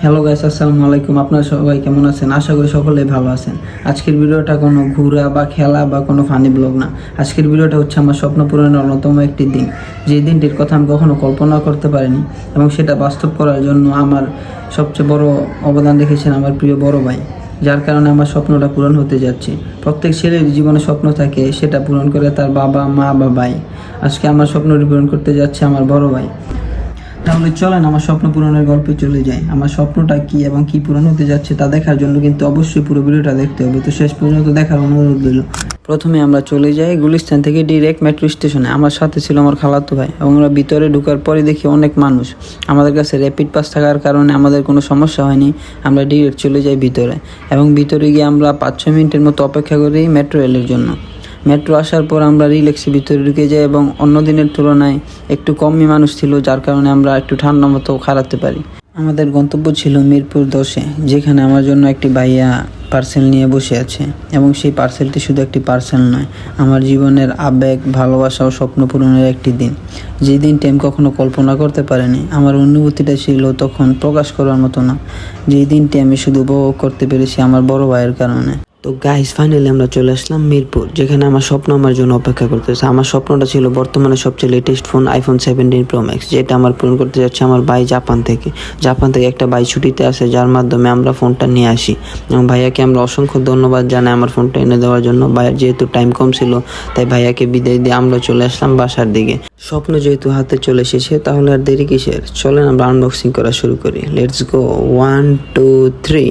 Hello guys, আসসালামু আলাইকুম। আপনারা সবাই কেমন আছেন? আশা করি সকলেই ভালো আছেন। আজকের ভিডিওটা কোনো ঘোরা বা খেলা বা কোনো ফানি ব্লগ না। আজকের ভিডিওটা হচ্ছে আমার স্বপ্ন পূরণের অন্যতম একটি দিন, যে দিনটির কথা আমি কখনো কল্পনা করতে পারিনি এবং সেটা বাস্তব করার জন্য আমার সবচেয়ে বড় অবদান রেখেছেন আমার প্রিয় বড় ভাই, যার কারণে আমার স্বপ্নটা পূরণ হতে যাচ্ছে। প্রত্যেক ছেলের জীবনে স্বপ্ন থাকে, সেটা পূরণ করে তার বাবা, মা বা ভাই। আজকে আমার স্বপ্নটি পূরণ করতে যাচ্ছে আমার বড় ভাই। তাহলে চলেন আমার স্বপ্ন পূরণের গল্পে চলে যাই। আমার স্বপ্নটা কি এবং কি পূরণ হতে যাচ্ছে তা দেখার জন্য কিন্তু অবশ্যই পুরো ভিডিওটা দেখতে হবে, তো শেষ পর্যন্ত দেখার অনুরোধ রইল। প্রথমে আমরা চলে যাই গুলিস্তান থেকে ডিরেক্ট মেট্রো স্টেশনে। আমার সাথে ছিল আমার খালাতো ভাই এবং আমরা ভিতরে ঢোকার পরে দেখি অনেক মানুষ। আমাদের কাছে র্যাপিড পাস থাকার কারণে আমাদের কোনো সমস্যা হয়নি। আমরা ডিরেক্ট চলে যাই ভিতরে এবং ভিতরে গিয়ে আমরা 5-6 মিনিটের মতো অপেক্ষা করি মেট্রো রেলের জন্য। মেট্রো আসার পর আমরা রিল্যাক্সে ভিতরে ঢুকে যাই এবং অন্য দিনের তুলনায় একটু কমই মানুষ ছিল, যার কারণে আমরা একটু ঠান্ডা মতো খারাতে পারি। আমাদের গন্তব্য ছিল মিরপুর 10-এ, যেখানে আমার জন্য একটি ভাইয়া পার্সেল নিয়ে বসে আছে এবং সেই পার্সেলটি শুধু একটি পার্সেল নয়, আমার জীবনের আবেগ, ভালোবাসা ও স্বপ্ন পূরণের একটি দিন। যে দিনটি আমি কখনো কল্পনা করতে পারিনি। আমার অনুভূতিটা ছিল তখন প্রকাশ করার মতো না। যেই দিনটি আমি শুধু উপভোগ করতে পেরেছি আমার বড় ভাইয়ের কারণে। তো গাইস, ফাইনালি আমরা চলে আসলাম মিরপুর, যেখানে আমার স্বপ্ন আমার জন্য অপেক্ষা করতেছে। আমার স্বপ্নটা ছিল বর্তমানে সবচেয়ে latest phone iPhone 17 pro max, যেটা আমার পূরণ করতে যাচ্ছে আমার ভাই জাপান থেকে। একটা ভাই ছুটিতে আসে, যার মাধ্যমে আমরা ফোনটা নিয়ে আসি এবং ভাইয়াকে আমরা অসংখ্য ধন্যবাদ জানাই আমার ফোনটা এনে দেওয়ার জন্য। ভাইয়ের যেহেতু টাইম কম ছিল, তাই ভাইয়াকে বিদায় দিয়ে আমরা চলে আসলাম বাসার দিকে। স্বপ্ন যেহেতু হাতে চলে এসেছে, তাহলে আর দেরি কিসের? চলেন আমরা আনবক্সিং করা শুরু করি। Let's go, 1 2 3।